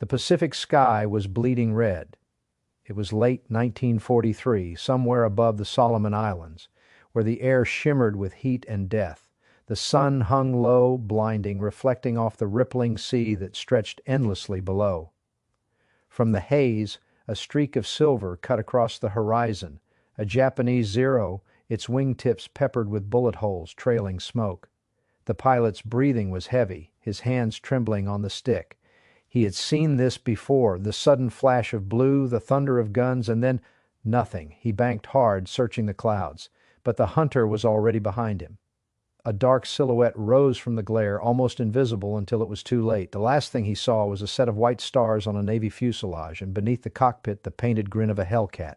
The Pacific sky was bleeding red. It was late 1943, somewhere above the Solomon Islands, where the air shimmered with heat and death. The sun hung low, blinding, reflecting off the rippling sea that stretched endlessly below. From the haze, a streak of silver cut across the horizon, a Japanese Zero, its wingtips peppered with bullet holes trailing smoke. The pilot's breathing was heavy, his hands trembling on the stick. He had seen this before, the sudden flash of blue, the thunder of guns, and then nothing. He banked hard, searching the clouds. But the hunter was already behind him. A dark silhouette rose from the glare, almost invisible until it was too late. The last thing he saw was a set of white stars on a Navy fuselage, and beneath the cockpit the painted grin of a Hellcat.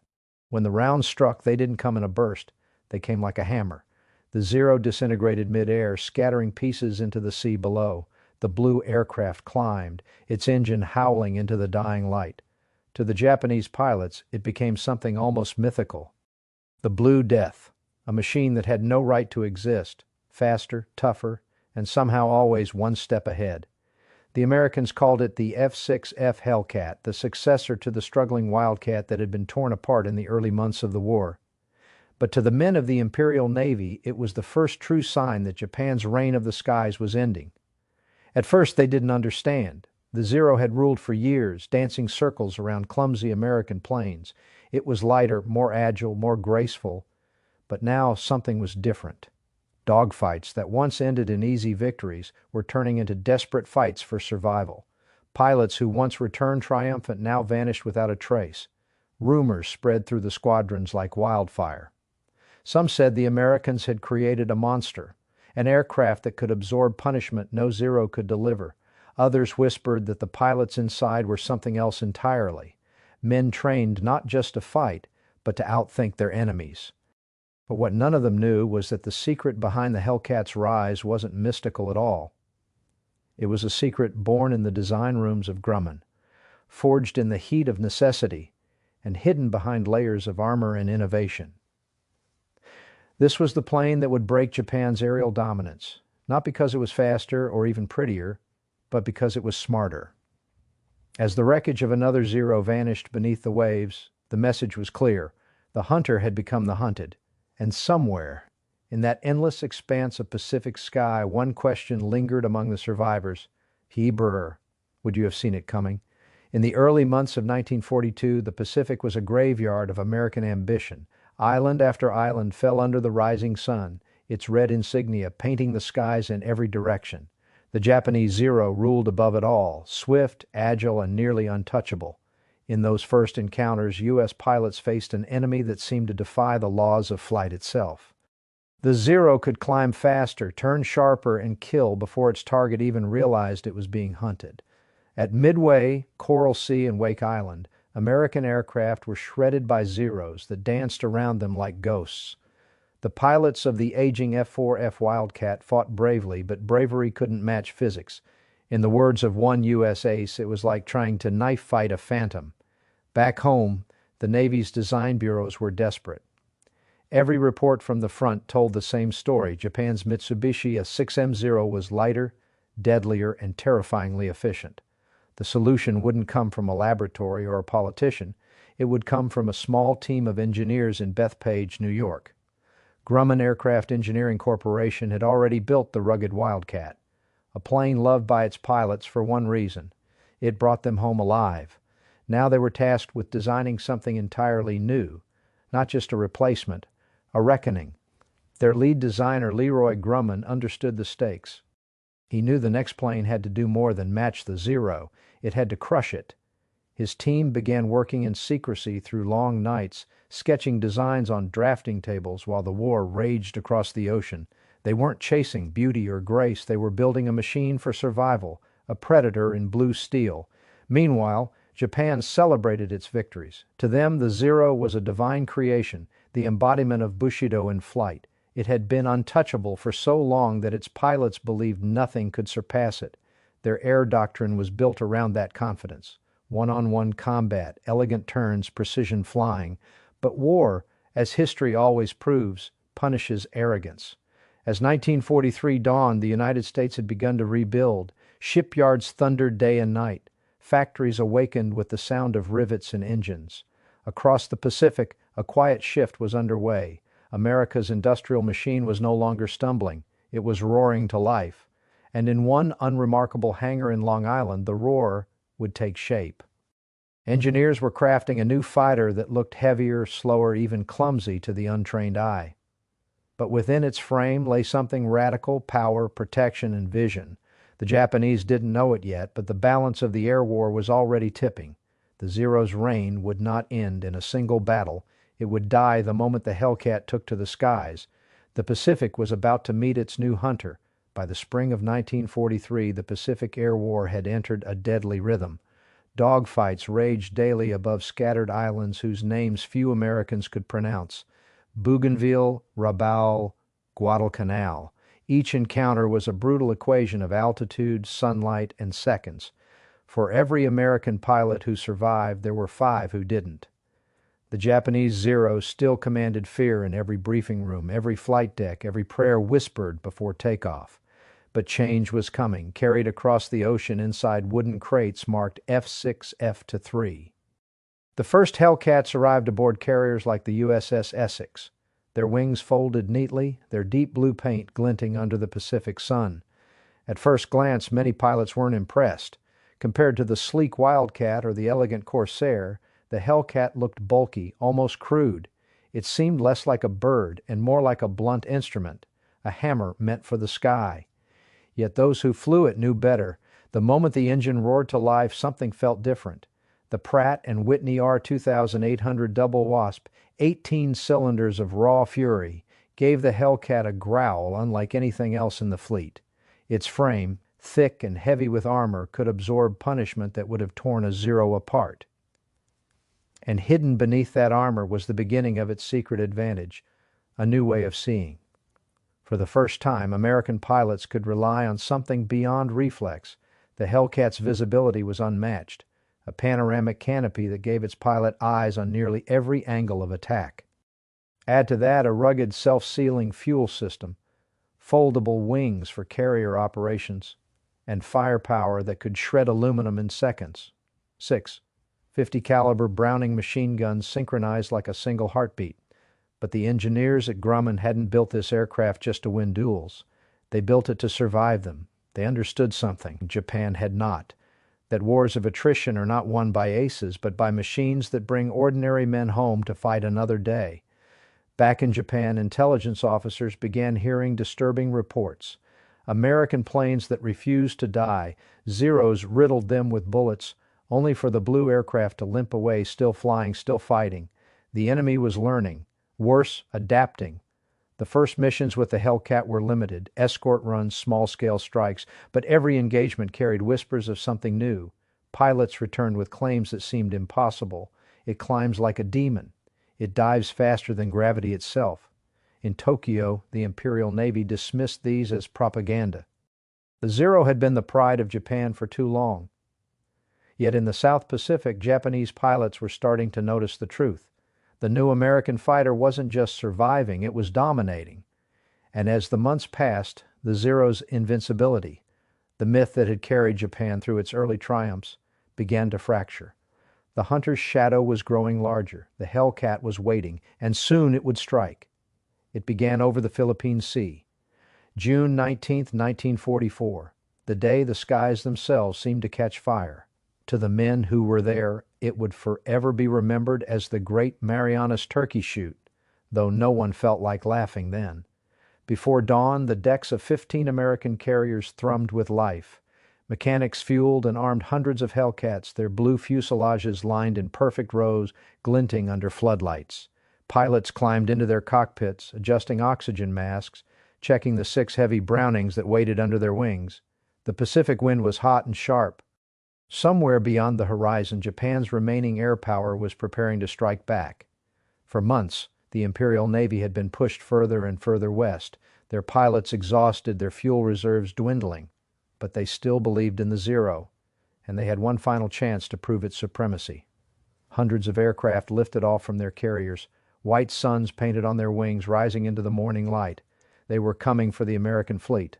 When the rounds struck, they didn't come in a burst. They came like a hammer. The Zero disintegrated mid-air, scattering pieces into the sea below. The blue aircraft climbed, its engine howling into the dying light. To the Japanese pilots, it became something almost mythical. The Blue Death, a machine that had no right to exist, faster, tougher, and somehow always one step ahead. The Americans called it the F-6F Hellcat, the successor to the struggling Wildcat that had been torn apart in the early months of the war. But to the men of the Imperial Navy, it was the first true sign that Japan's reign of the skies was ending. At first they didn't understand. The Zero had ruled for years, dancing circles around clumsy American planes. It was lighter, more agile, more graceful. But now something was different. Dogfights that once ended in easy victories were turning into desperate fights for survival. Pilots who once returned triumphant now vanished without a trace. Rumors spread through the squadrons like wildfire. Some said the Americans had created a monster, an aircraft that could absorb punishment no Zero could deliver. Others whispered that the pilots inside were something else entirely, men trained not just to fight, but to outthink their enemies. But what none of them knew was that the secret behind the Hellcat's rise wasn't mystical at all. It was a secret born in the design rooms of Grumman, forged in the heat of necessity, and hidden behind layers of armor and innovation. This was the plane that would break Japan's aerial dominance, not because it was faster or even prettier, but because it was smarter. As the wreckage of another Zero vanished beneath the waves, the message was clear. The hunter had become the hunted. And somewhere, in that endless expanse of Pacific sky, one question lingered among the survivors. Brr, would you have seen it coming? In the early months of 1942, the Pacific was a graveyard of American ambition. Island after island fell under the rising sun, its red insignia painting the skies in every direction. The Japanese Zero ruled above it all, swift, agile, and nearly untouchable. In those first encounters, U.S. pilots faced an enemy that seemed to defy the laws of flight itself. The Zero could climb faster, turn sharper, and kill before its target even realized it was being hunted. At Midway, Coral Sea, and Wake Island, American aircraft were shredded by Zeros that danced around them like ghosts. The pilots of the aging F-4F Wildcat fought bravely, but bravery couldn't match physics. In the words of one U.S. ace, it was like trying to knife fight a phantom. Back home, the Navy's design bureaus were desperate. Every report from the front told the same story. Japan's Mitsubishi A6M0 was lighter, deadlier, and terrifyingly efficient. The solution wouldn't come from a laboratory or a politician. It would come from a small team of engineers in Bethpage, New York. Grumman Aircraft Engineering Corporation had already built the rugged Wildcat, a plane loved by its pilots for one reason. It brought them home alive. Now they were tasked with designing something entirely new, not just a replacement, a reckoning. Their lead designer, Leroy Grumman, understood the stakes. He knew the next plane had to do more than match the Zero. It had to crush it. His team began working in secrecy through long nights, sketching designs on drafting tables while the war raged across the ocean. They weren't chasing beauty or grace. They were building a machine for survival, a predator in blue steel. Meanwhile, Japan celebrated its victories. To them, the Zero was a divine creation, the embodiment of Bushido in flight. It had been untouchable for so long that its pilots believed nothing could surpass it. Their air doctrine was built around that confidence. One-on-one combat, elegant turns, precision flying. But war, as history always proves, punishes arrogance. As 1943 dawned, the United States had begun to rebuild. Shipyards thundered day and night. Factories awakened with the sound of rivets and engines. Across the Pacific, a quiet shift was underway. America's industrial machine was no longer stumbling. It was roaring to life. And in one unremarkable hangar in Long Island, the roar would take shape. Engineers were crafting a new fighter that looked heavier, slower, even clumsy to the untrained eye. But within its frame lay something radical: power, protection, and vision. The Japanese didn't know it yet, but the balance of the air war was already tipping. The Zero's reign would not end in a single battle. It would die the moment the Hellcat took to the skies. The Pacific was about to meet its new hunter. By the spring of 1943, the Pacific Air War had entered a deadly rhythm. Dogfights raged daily above scattered islands whose names few Americans could pronounce: Bougainville, Rabaul, Guadalcanal. Each encounter was a brutal equation of altitude, sunlight, and seconds. For every American pilot who survived, there were 5 who didn't. The Japanese Zeros still commanded fear in every briefing room, every flight deck, every prayer whispered before takeoff. But change was coming, carried across the ocean inside wooden crates marked F6, F-3. The first Hellcats arrived aboard carriers like the USS Essex, their wings folded neatly, their deep blue paint glinting under the Pacific sun. At first glance, many pilots weren't impressed. Compared to the sleek Wildcat or the elegant Corsair, the Hellcat looked bulky, almost crude. It seemed less like a bird and more like a blunt instrument, a hammer meant for the sky. Yet those who flew it knew better. The moment the engine roared to life, something felt different. The Pratt & Whitney R2800 Double Wasp, 18 cylinders of raw fury, gave the Hellcat a growl unlike anything else in the fleet. Its frame, thick and heavy with armor, could absorb punishment that would have torn a Zero apart. And hidden beneath that armor was the beginning of its secret advantage: a new way of seeing. For the first time, American pilots could rely on something beyond reflex. The Hellcat's visibility was unmatched, a panoramic canopy that gave its pilot eyes on nearly every angle of attack. Add to that a rugged self-sealing fuel system, foldable wings for carrier operations, and firepower that could shred aluminum in seconds. 6 .50 caliber Browning machine guns synchronized like a single heartbeat. But the engineers at Grumman hadn't built this aircraft just to win duels. They built it to survive them. They understood something Japan had not: that wars of attrition are not won by aces, but by machines that bring ordinary men home to fight another day. Back in Japan, intelligence officers began hearing disturbing reports. American planes that refused to die, Zeros riddled them with bullets, only for the blue aircraft to limp away, still flying, still fighting. The enemy was learning. Worse, adapting. The first missions with the Hellcat were limited, escort runs, small-scale strikes, but every engagement carried whispers of something new. Pilots returned with claims that seemed impossible. It climbs like a demon. It dives faster than gravity itself. In Tokyo, the Imperial Navy dismissed these as propaganda. The Zero had been the pride of Japan for too long. Yet in the South Pacific, Japanese pilots were starting to notice the truth. The new American fighter wasn't just surviving, it was dominating. And as the months passed, the Zero's invincibility, the myth that had carried Japan through its early triumphs, began to fracture. The hunter's shadow was growing larger. The Hellcat was waiting, and soon it would strike. It began over the Philippine Sea. June 19, 1944, the day the skies themselves seemed to catch fire. To the men who were there, it would forever be remembered as the Great Marianas Turkey Shoot, though no one felt like laughing then. Before dawn, the decks of 15 American carriers thrummed with life. Mechanics fueled and armed hundreds of Hellcats, their blue fuselages lined in perfect rows, glinting under floodlights. Pilots climbed into their cockpits, adjusting oxygen masks, checking the 6 heavy Brownings that waited under their wings. The Pacific wind was hot and sharp. Somewhere beyond the horizon, Japan's remaining air power was preparing to strike back. For months, the Imperial Navy had been pushed further and further west, their pilots exhausted, their fuel reserves dwindling. But they still believed in the Zero, and they had one final chance to prove its supremacy. Hundreds of aircraft lifted off from their carriers, white suns painted on their wings rising into the morning light. They were coming for the American fleet.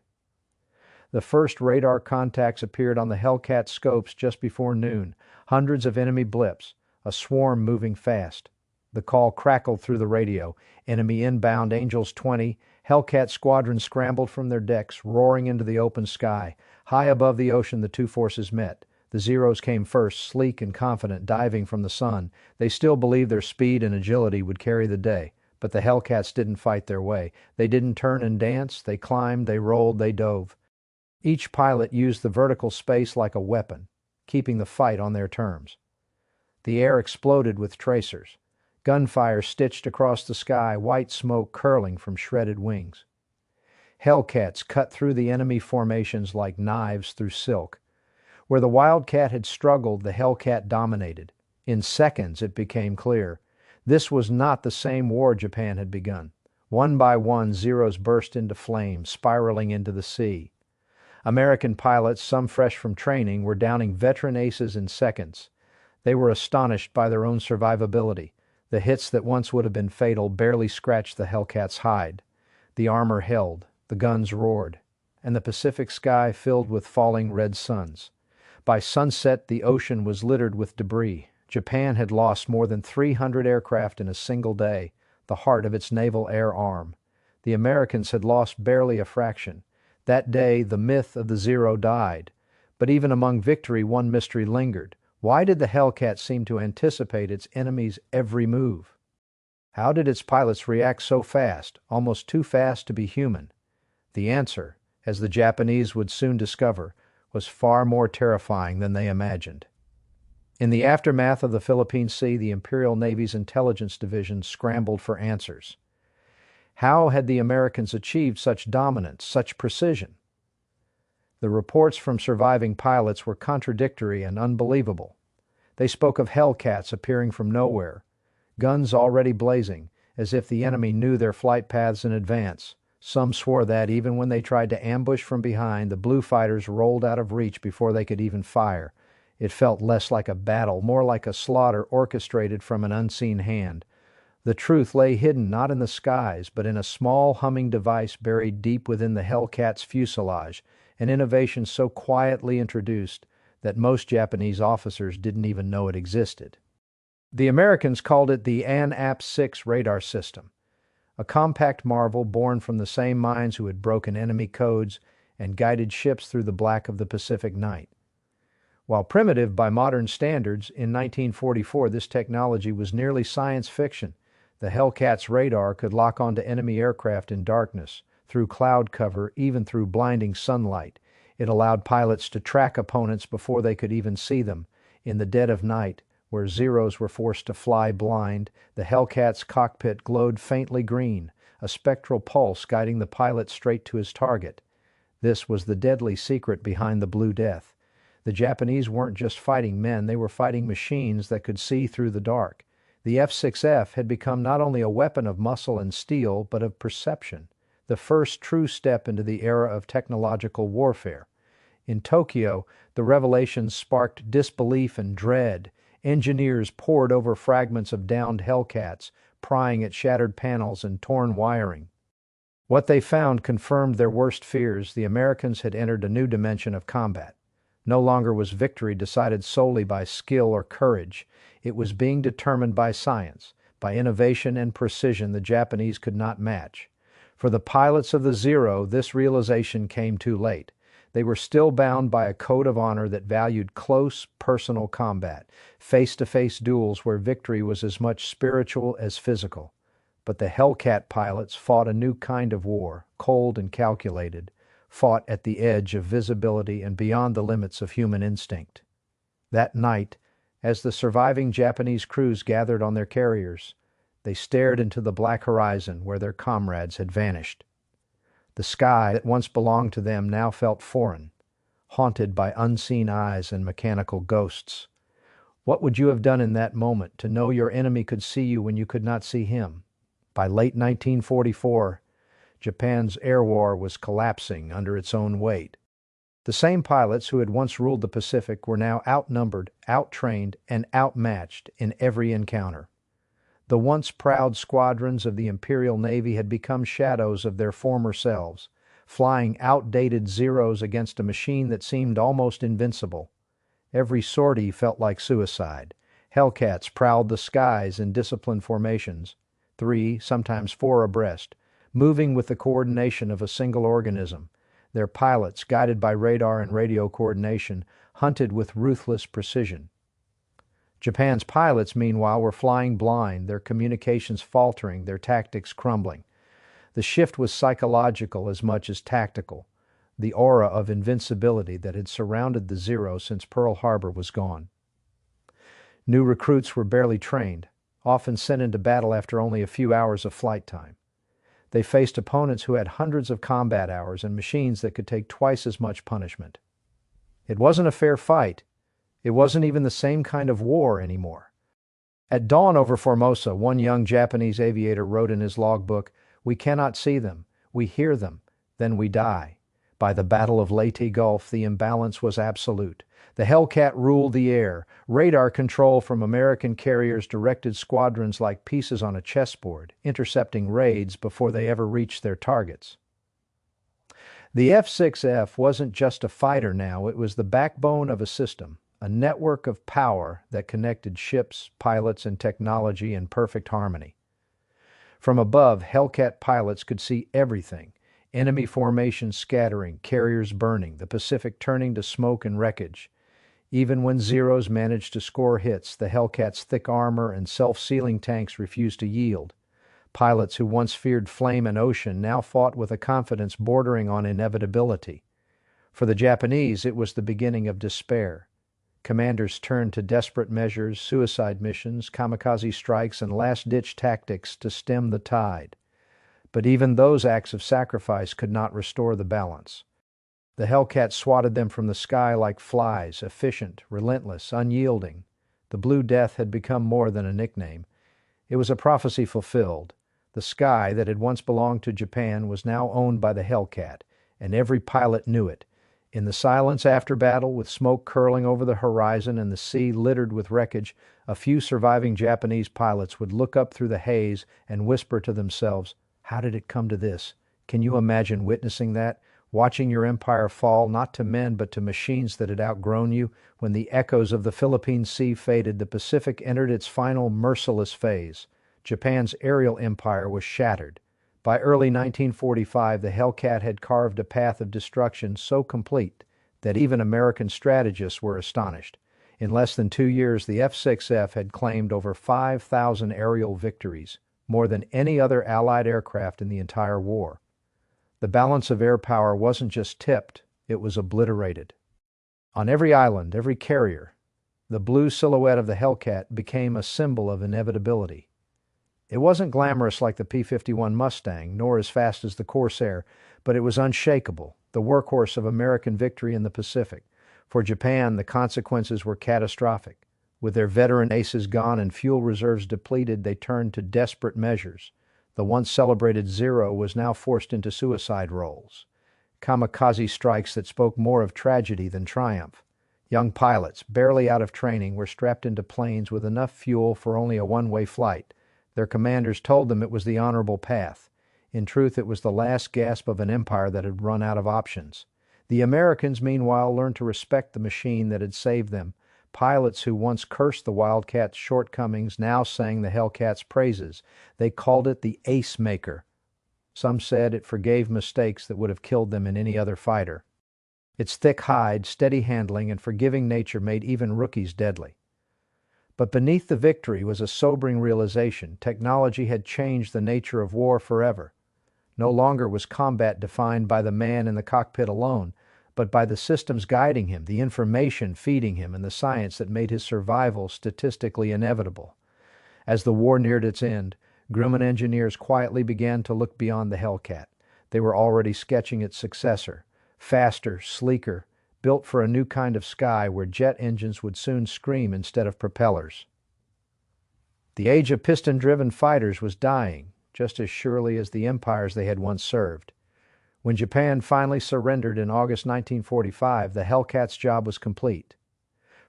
The first radar contacts appeared on the Hellcat scopes just before noon. Hundreds of enemy blips, a swarm moving fast. The call crackled through the radio. Enemy inbound, Angels 20. Hellcat squadrons scrambled from their decks, roaring into the open sky. High above the ocean, the two forces met. The Zeros came first, sleek and confident, diving from the sun. They still believed their speed and agility would carry the day. But the Hellcats didn't fight their way. They didn't turn and dance. They climbed, they rolled, they dove. Each pilot used the vertical space like a weapon, keeping the fight on their terms. The air exploded with tracers. Gunfire stitched across the sky, white smoke curling from shredded wings. Hellcats cut through the enemy formations like knives through silk. Where the Wildcat had struggled, the Hellcat dominated. In seconds, it became clear. This was not the same war Japan had begun. One by one, Zeros burst into flame, spiraling into the sea. American pilots, some fresh from training, were downing veteran aces in seconds. They were astonished by their own survivability. The hits that once would have been fatal barely scratched the Hellcat's hide. The armor held, the guns roared, and the Pacific sky filled with falling red suns. By sunset, the ocean was littered with debris. Japan had lost more than 300 aircraft in a single day, the heart of its naval air arm. The Americans had lost barely a fraction. That day, the myth of the Zero died. But even among victory, one mystery lingered. Why did the Hellcat seem to anticipate its enemy's every move? How did its pilots react so fast, almost too fast to be human? The answer, as the Japanese would soon discover, was far more terrifying than they imagined. In the aftermath of the Philippine Sea, the Imperial Navy's Intelligence Division scrambled for answers. How had the Americans achieved such dominance, such precision? The reports from surviving pilots were contradictory and unbelievable. They spoke of Hellcats appearing from nowhere, guns already blazing, as if the enemy knew their flight paths in advance. Some swore that, even when they tried to ambush from behind, the blue fighters rolled out of reach before they could even fire. It felt less like a battle, more like a slaughter orchestrated from an unseen hand. The truth lay hidden not in the skies, but in a small humming device buried deep within the Hellcat's fuselage, an innovation so quietly introduced that most Japanese officers didn't even know it existed. The Americans called it the AN-AP-6 radar system, a compact marvel born from the same minds who had broken enemy codes and guided ships through the black of the Pacific night. While primitive by modern standards, in 1944 this technology was nearly science fiction. The Hellcat's radar could lock onto enemy aircraft in darkness, through cloud cover, even through blinding sunlight. It allowed pilots to track opponents before they could even see them. In the dead of night, where Zeros were forced to fly blind, the Hellcat's cockpit glowed faintly green, a spectral pulse guiding the pilot straight to his target. This was the deadly secret behind the Blue Death. The Japanese weren't just fighting men, they were fighting machines that could see through the dark. The F-6F had become not only a weapon of muscle and steel, but of perception, the first true step into the era of technological warfare. In Tokyo, the revelations sparked disbelief and dread. Engineers pored over fragments of downed Hellcats, prying at shattered panels and torn wiring. What they found confirmed their worst fears. The Americans had entered a new dimension of combat. No longer was victory decided solely by skill or courage. It was being determined by science, by innovation and precision the Japanese could not match. For the pilots of the Zero, this realization came too late. They were still bound by a code of honor that valued close, personal combat, face-to-face duels where victory was as much spiritual as physical. But the Hellcat pilots fought a new kind of war, cold and calculated, fought at the edge of visibility and beyond the limits of human instinct. That night, as the surviving Japanese crews gathered on their carriers, they stared into the black horizon where their comrades had vanished. The sky that once belonged to them now felt foreign, haunted by unseen eyes and mechanical ghosts. What would you have done in that moment to know your enemy could see you when you could not see him? By late 1944, Japan's air war was collapsing under its own weight. The same pilots who had once ruled the Pacific were now outnumbered, outtrained, and outmatched in every encounter. The once proud squadrons of the Imperial Navy had become shadows of their former selves, flying outdated Zeros against a machine that seemed almost invincible. Every sortie felt like suicide. Hellcats prowled the skies in disciplined formations, 3, sometimes 4 abreast, moving with the coordination of a single organism. Their pilots, guided by radar and radio coordination, hunted with ruthless precision. Japan's pilots, meanwhile, were flying blind, their communications faltering, their tactics crumbling. The shift was psychological as much as tactical. The aura of invincibility that had surrounded the Zero since Pearl Harbor was gone. New recruits were barely trained, often sent into battle after only a few hours of flight time. They faced opponents who had hundreds of combat hours and machines that could take twice as much punishment. It wasn't a fair fight. It wasn't even the same kind of war anymore. At dawn over Formosa, one young Japanese aviator wrote in his logbook, "We cannot see them. We hear them. Then we die." By the Battle of Leyte Gulf, the imbalance was absolute. The Hellcat ruled the air. Radar control from American carriers directed squadrons like pieces on a chessboard, intercepting raids before they ever reached their targets. The F-6F wasn't just a fighter now, it was the backbone of a system, a network of power that connected ships, pilots, and technology in perfect harmony. From above, Hellcat pilots could see everything. Enemy formations scattering, carriers burning, the Pacific turning to smoke and wreckage. Even when Zeros managed to score hits, the Hellcat's thick armor and self-sealing tanks refused to yield. Pilots who once feared flame and ocean now fought with a confidence bordering on inevitability. For the Japanese, it was the beginning of despair. Commanders turned to desperate measures, suicide missions, kamikaze strikes, and last-ditch tactics to stem the tide. But even those acts of sacrifice could not restore the balance. The Hellcat swatted them from the sky like flies, efficient, relentless, unyielding. The Blue Death had become more than a nickname. It was a prophecy fulfilled. The sky that had once belonged to Japan was now owned by the Hellcat, and every pilot knew it. In the silence after battle, with smoke curling over the horizon and the sea littered with wreckage, a few surviving Japanese pilots would look up through the haze and whisper to themselves, "How did it come to this? Can you imagine witnessing that? Watching your empire fall not to men but to machines that had outgrown you? When the echoes of the Philippine Sea faded, the Pacific entered its final merciless phase. Japan's aerial empire was shattered. By early 1945, the Hellcat had carved a path of destruction so complete that even American strategists were astonished. In less than 2 years, the F-6F had claimed over 5,000 aerial victories, more than any other Allied aircraft in the entire war. The balance of air power wasn't just tipped, it was obliterated. On every island, every carrier, the blue silhouette of the Hellcat became a symbol of inevitability. It wasn't glamorous like the P-51 Mustang, nor as fast as the Corsair, but it was unshakable, the workhorse of American victory in the Pacific. For Japan, the consequences were catastrophic. With their veteran aces gone and fuel reserves depleted, they turned to desperate measures. The once celebrated Zero was now forced into suicide roles. Kamikaze strikes that spoke more of tragedy than triumph. Young pilots, barely out of training, were strapped into planes with enough fuel for only a one-way flight. Their commanders told them it was the honorable path. In truth, it was the last gasp of an empire that had run out of options. The Americans, meanwhile, learned to respect the machine that had saved them. Pilots who once cursed the Wildcat's shortcomings now sang the Hellcat's praises. They called it the Ace Maker. Some said it forgave mistakes that would have killed them in any other fighter. Its thick hide, steady handling, and forgiving nature made even rookies deadly. But beneath the victory was a sobering realization. Technology had changed the nature of war forever. No longer was combat defined by the man in the cockpit alone, but by the systems guiding him, the information feeding him, and the science that made his survival statistically inevitable. As the war neared its end, Grumman engineers quietly began to look beyond the Hellcat. They were already sketching its successor, faster, sleeker, built for a new kind of sky where jet engines would soon scream instead of propellers. The age of piston-driven fighters was dying, just as surely as the empires they had once served. When Japan finally surrendered in August 1945, the Hellcat's job was complete.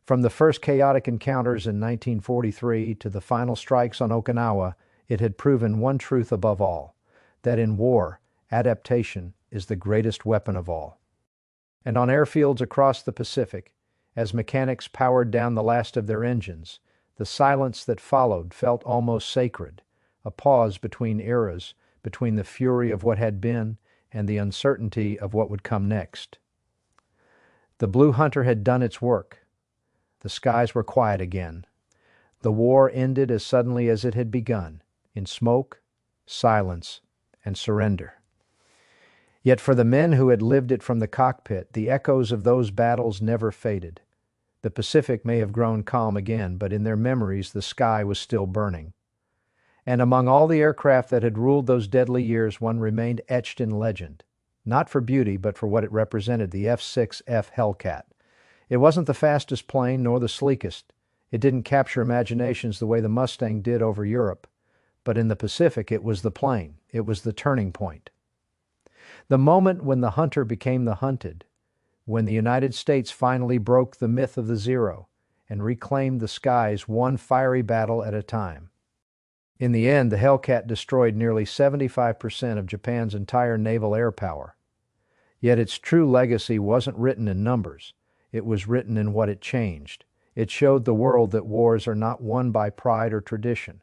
From the first chaotic encounters in 1943 to the final strikes on Okinawa, it had proven one truth above all, that in war, adaptation is the greatest weapon of all. And on airfields across the Pacific, as mechanics powered down the last of their engines, the silence that followed felt almost sacred, a pause between eras, between the fury of what had been and the uncertainty of what would come next. The Blue Hunter had done its work. The skies were quiet again. The war ended as suddenly as it had begun, in smoke, silence, and surrender. Yet for the men who had lived it from the cockpit, the echoes of those battles never faded. The Pacific may have grown calm again, but in their memories the sky was still burning. And among all the aircraft that had ruled those deadly years, one remained etched in legend. Not for beauty, but for what it represented, the F-6F Hellcat. It wasn't the fastest plane, nor the sleekest. It didn't capture imaginations the way the Mustang did over Europe. But in the Pacific, it was the plane. It was the turning point. The moment when the hunter became the hunted, when the United States finally broke the myth of the zero and reclaimed the skies one fiery battle at a time. In the end, the Hellcat destroyed nearly 75% of Japan's entire naval air power. Yet its true legacy wasn't written in numbers. It was written in what it changed. It showed the world that wars are not won by pride or tradition.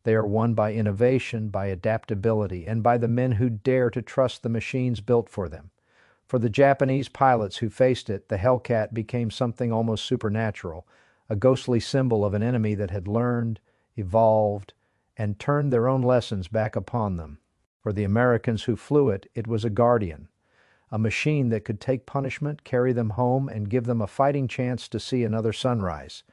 They are won by innovation, by adaptability, and by the men who dare to trust the machines built for them. For the Japanese pilots who faced it, the Hellcat became something almost supernatural, a ghostly symbol of an enemy that had learned, evolved, and turned their own lessons back upon them. For the Americans who flew it, it was a guardian, a machine that could take punishment, carry them home, and give them a fighting chance to see another sunrise.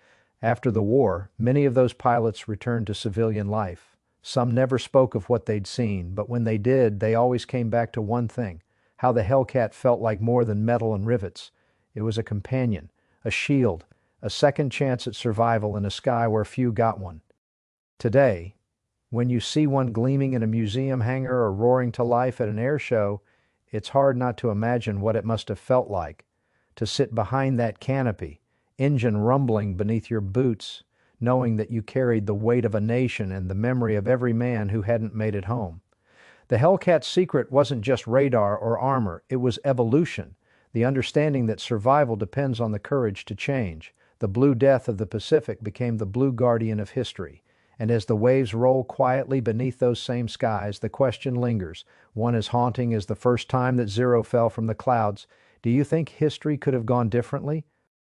After the war, many of those pilots returned to civilian life. Some never spoke of what they'd seen, but when they did, they always came back to one thing: how the Hellcat felt like more than metal and rivets. It was a companion, a shield, a second chance at survival in a sky where few got one. Today, when you see one gleaming in a museum hangar or roaring to life at an air show, it's hard not to imagine what it must have felt like to sit behind that canopy, engine rumbling beneath your boots, knowing that you carried the weight of a nation and the memory of every man who hadn't made it home. The Hellcat's secret wasn't just radar or armor, it was evolution, the understanding that survival depends on the courage to change. The Blue Death of the Pacific became the Blue Guardian of history. And as the waves roll quietly beneath those same skies, the question lingers, one as haunting as the first time that Zero fell from the clouds: do you think history could have gone differently?